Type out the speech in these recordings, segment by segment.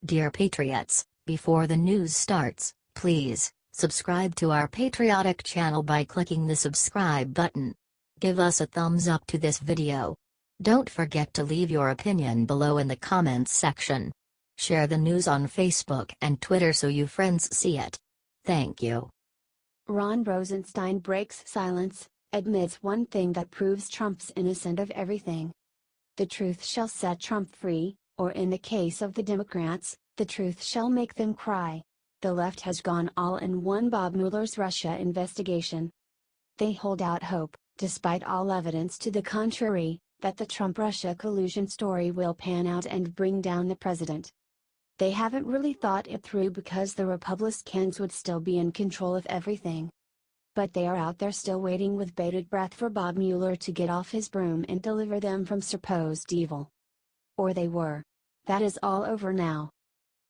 Dear Patriots, before the news starts, please subscribe to our patriotic channel by clicking the subscribe button. Give us a thumbs up to this video. Don't forget to leave your opinion below in the comments section. Share the news on Facebook and Twitter so you friends see it. Thank you. Ron Rosenstein breaks silence, admits one thing that proves Trump's innocent of everything. The truth shall set Trump free, or in the case of the Democrats, the truth shall make them cry. The left has gone all in on Bob Mueller's Russia investigation. They hold out hope, despite all evidence to the contrary, that the Trump-Russia collusion story will pan out and bring down the president. They haven't really thought it through because the Republicans would still be in control of everything. But they are out there still waiting with bated breath for Bob Mueller to get off his broom and deliver them from supposed evil. Or they were. That is all over now.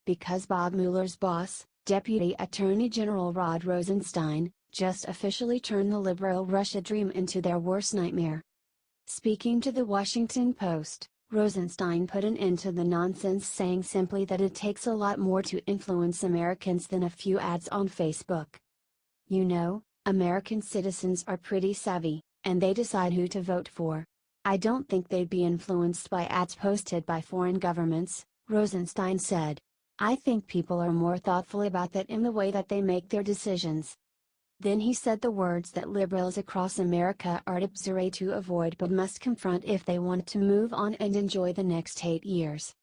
Because Bob Mueller's boss, Deputy Attorney General Rod Rosenstein, just officially turned the liberal Russia dream into their worst nightmare. Speaking to the Washington Post, Rosenstein put an end to the nonsense, saying simply that it takes a lot more to influence Americans than a few ads on Facebook. You know, American citizens are pretty savvy, and they decide who to vote for. I don't think they'd be influenced by ads posted by foreign governments, Rosenstein said. I think people are more thoughtful about that in the way that they make their decisions. Then he said the words that liberals across America are absurd to avoid but must confront if they want to move on and enjoy the next 8 years.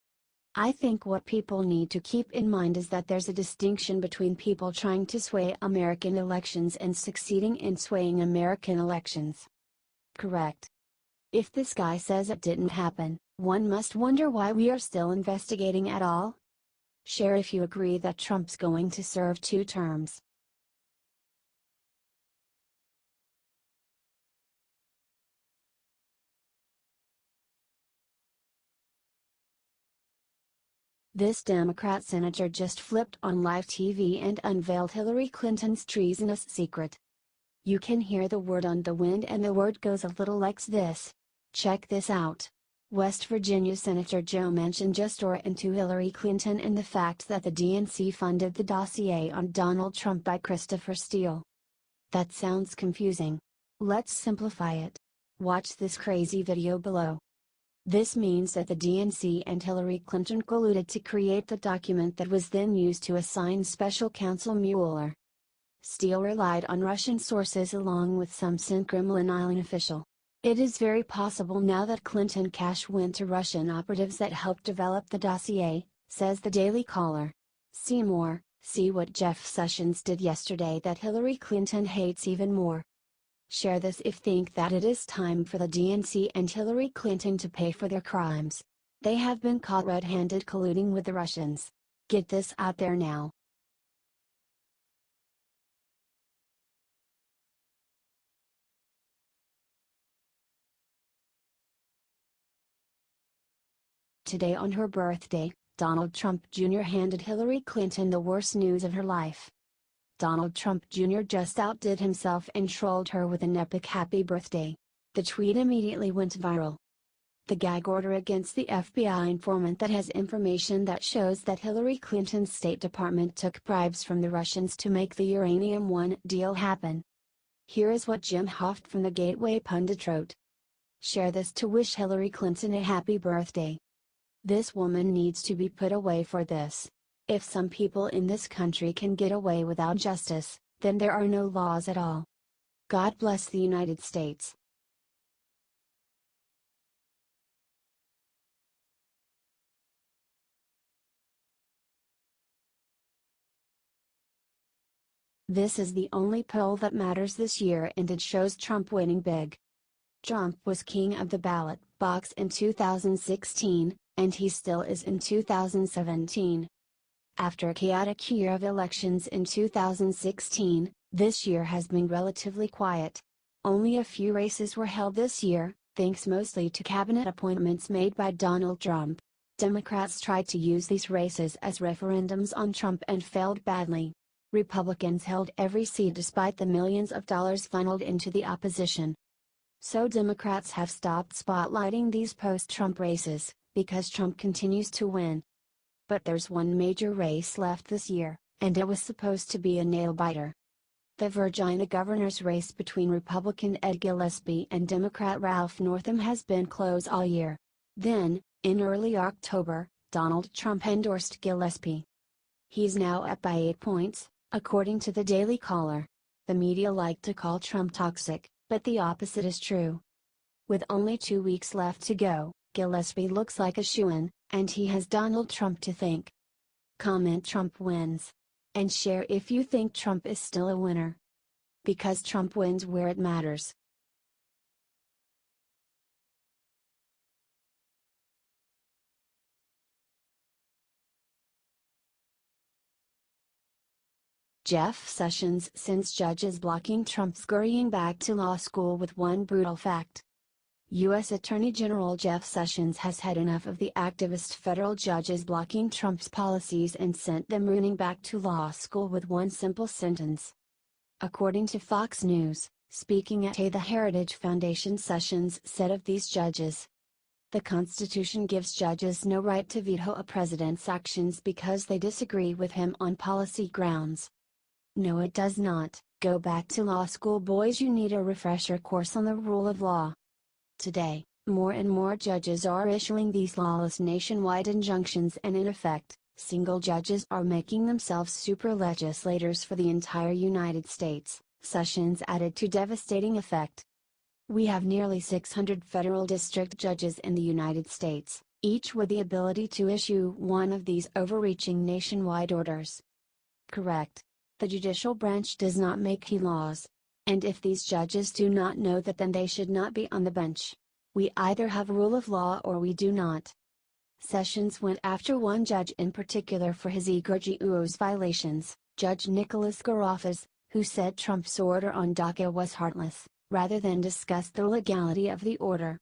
I think what people need to keep in mind is that there's a distinction between people trying to sway American elections and succeeding in swaying American elections. Correct. If this guy says it didn't happen, one must wonder why we are still investigating at all. Share if you agree that Trump's going to serve 2 terms. This Democrat senator just flipped on live TV and unveiled Hillary Clinton's treasonous secret. You can hear the word on the wind, and the word goes a little like this. Check this out. West Virginia Senator Joe Manchin just tore into Hillary Clinton and the fact that the DNC funded the dossier on Donald Trump by Christopher Steele. That sounds confusing. Let's simplify it. Watch this crazy video below. This means that the DNC and Hillary Clinton colluded to create the document that was then used to assign Special Counsel Mueller. Steele relied on Russian sources along with some Kremlin official. It is very possible now that Clinton cash went to Russian operatives that helped develop the dossier, says the Daily Caller. See more, see what Jeff Sessions did yesterday that Hillary Clinton hates even more. Share this if think that it is time for the DNC and Hillary Clinton to pay for their crimes. They have been caught red-handed colluding with the Russians. Get this out there now. Today on her birthday, Donald Trump Jr. handed Hillary Clinton the worst news of her life. Donald Trump Jr. just outdid himself and trolled her with an epic happy birthday. The tweet immediately went viral. The gag order against the FBI informant that has information that shows that Hillary Clinton's State Department took bribes from the Russians to make the Uranium One deal happen. Here is what Jim Hoft from the Gateway Pundit wrote. Share this to wish Hillary Clinton a happy birthday. This woman needs to be put away for this. If some people in this country can get away without justice, then there are no laws at all. God bless the United States. This is the only poll that matters this year, and it shows Trump winning big. Trump was king of the ballot box in 2016, and he still is in 2017. After a chaotic year of elections in 2016, this year has been relatively quiet. Only a few races were held this year, thanks mostly to cabinet appointments made by Donald Trump. Democrats tried to use these races as referendums on Trump and failed badly. Republicans held every seat despite the millions of dollars funneled into the opposition. So Democrats have stopped spotlighting these post-Trump races, because Trump continues to win. But there's one major race left this year, and it was supposed to be a nail-biter. The Virginia governor's race between Republican Ed Gillespie and Democrat Ralph Northam has been close all year. Then, in early October, Donald Trump endorsed Gillespie. He's now up by 8 points, according to the Daily Caller. The media like to call Trump toxic, but the opposite is true. With only 2 weeks left to go, Gillespie looks like a shoo-in, and he has Donald Trump to thank. Comment Trump wins. And share if you think Trump is still a winner. Because Trump wins where it matters. Jeff Sessions sends judges blocking Trump scurrying back to law school with one brutal fact. U.S. Attorney General Jeff Sessions has had enough of the activist federal judges blocking Trump's policies and sent them running back to law school with one simple sentence. According to Fox News, speaking at the Heritage Foundation, Sessions said of these judges, "The Constitution gives judges no right to veto a president's actions because they disagree with him on policy grounds. No, it does not. Go back to law school, boys. You need a refresher course on the rule of law." Today, more and more judges are issuing these lawless nationwide injunctions, and in effect, single judges are making themselves super legislators for the entire United States, Sessions added to devastating effect. "We have nearly 600 federal district judges in the United States, each with the ability to issue one of these overreaching nationwide orders." Correct. The judicial branch does not make key laws. And if these judges do not know that, then they should not be on the bench. We either have rule of law or we do not. Sessions went after one judge in particular for his egregious violations, Judge Nicholas Garofas, who said Trump's order on DACA was heartless, rather than discuss the legality of the order.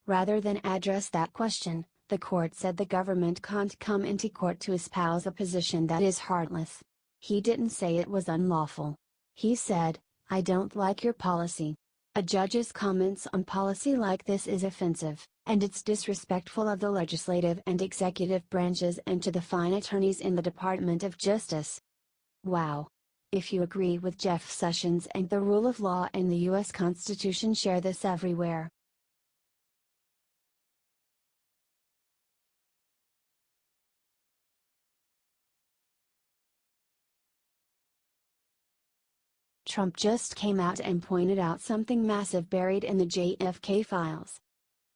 Rather than address that question, the court said the government can't come into court to espouse a position that is heartless. He didn't say it was unlawful. He said, "I don't like your policy." A judge's comments on policy like this is offensive, and it's disrespectful of the legislative and executive branches and to the fine attorneys in the Department of Justice. Wow. If you agree with Jeff Sessions and the rule of law and the U.S. Constitution, share this everywhere. Trump just came out and pointed out something massive buried in the JFK files.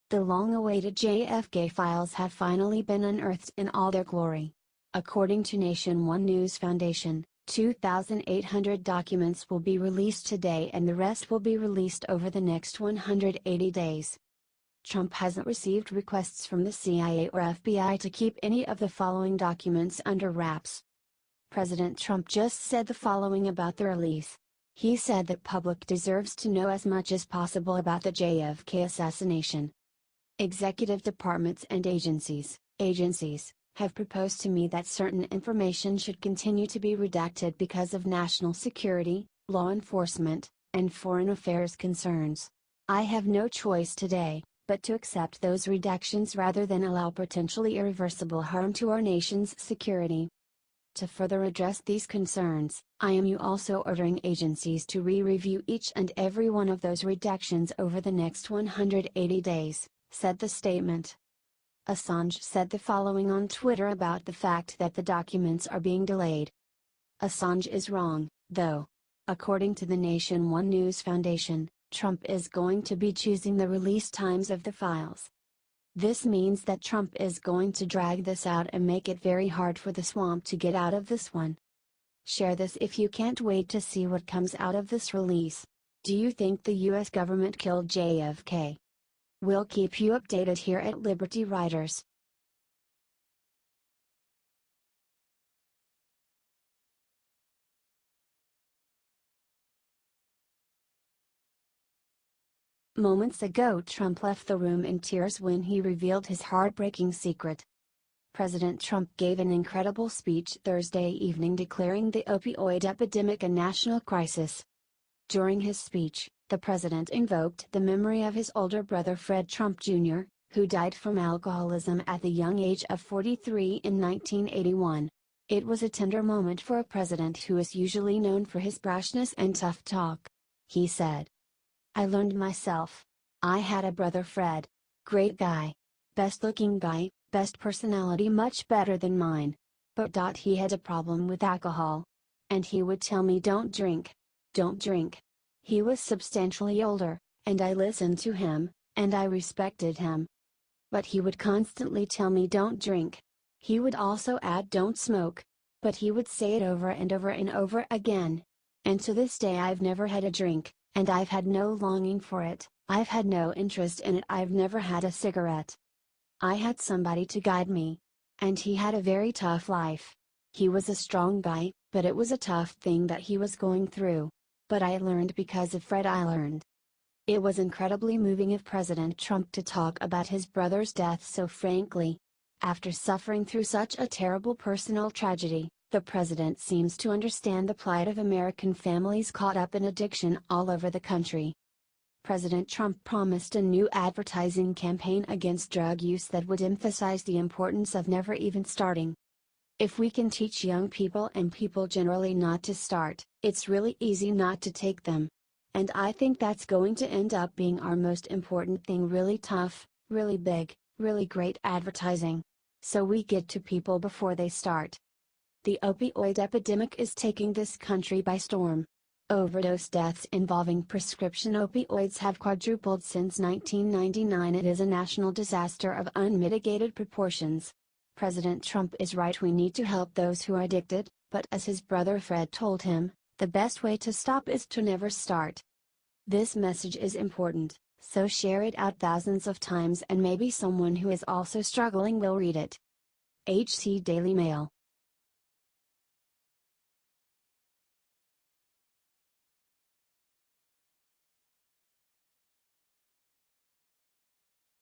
The long-awaited JFK files have finally been unearthed in all their glory. According to Nation One News Foundation, 2,800 documents will be released today and the rest will be released over the next 180 days. Trump hasn't received requests from the CIA or FBI to keep any of the following documents under wraps. President Trump just said the following about the release. He said that public deserves to know as much as possible about the JFK assassination. Executive departments and agencies have proposed to me that certain information should continue to be redacted because of national security, law enforcement, and foreign affairs concerns. I have no choice today, but to accept those redactions rather than allow potentially irreversible harm to our nation's security. To further address these concerns, I am also ordering agencies to re-review each and every one of those redactions over the next 180 days, said the statement. Assange said the following on Twitter about the fact that the documents are being delayed. Assange is wrong, though. According to the Nation One News Foundation, Trump is going to be choosing the release times of the files. This means that Trump is going to drag this out and make it very hard for the swamp to get out of this one. Share this if you can't wait to see what comes out of this release. Do you think the US government killed JFK? We'll keep you updated here at Liberty Writers. Moments ago, Trump left the room in tears when he revealed his heartbreaking secret. President Trump gave an incredible speech Thursday evening declaring the opioid epidemic a national crisis. During his speech, the president invoked the memory of his older brother Fred Trump Jr., who died from alcoholism at the young age of 43 in 1981. It was a tender moment for a president who is usually known for his brashness and tough talk. He said, "I learned myself. I had a brother Fred. Great guy. Best looking guy, best personality, much better than mine. But he had a problem with alcohol. And he would tell me don't drink. Don't drink." He was substantially older, and I listened to him, and I respected him. But he would constantly tell me don't drink. He would also add don't smoke. But he would say it over and over and over again. And to this day I've never had a drink, and I've had no longing for it, I've had no interest in it, I've never had a cigarette. I had somebody to guide me. And he had a very tough life. He was a strong guy, but it was a tough thing that he was going through. But I learned because of Fred. I learned. It was incredibly moving of President Trump to talk about his brother's death so frankly. After suffering through such a terrible personal tragedy, the president seems to understand the plight of American families caught up in addiction all over the country. President Trump promised a new advertising campaign against drug use that would emphasize the importance of never even starting. If we can teach young people and people generally not to start, it's really easy not to take them. And I think that's going to end up being our most important thing, really tough, really big, really great advertising. So we get to people before they start. The opioid epidemic is taking this country by storm. Overdose deaths involving prescription opioids have quadrupled since 1999. It is a national disaster of unmitigated proportions. President Trump is right, we need to help those who are addicted, but as his brother Fred told him, the best way to stop is to never start. This message is important, so share it out thousands of times and maybe someone who is also struggling will read it. HC Daily Mail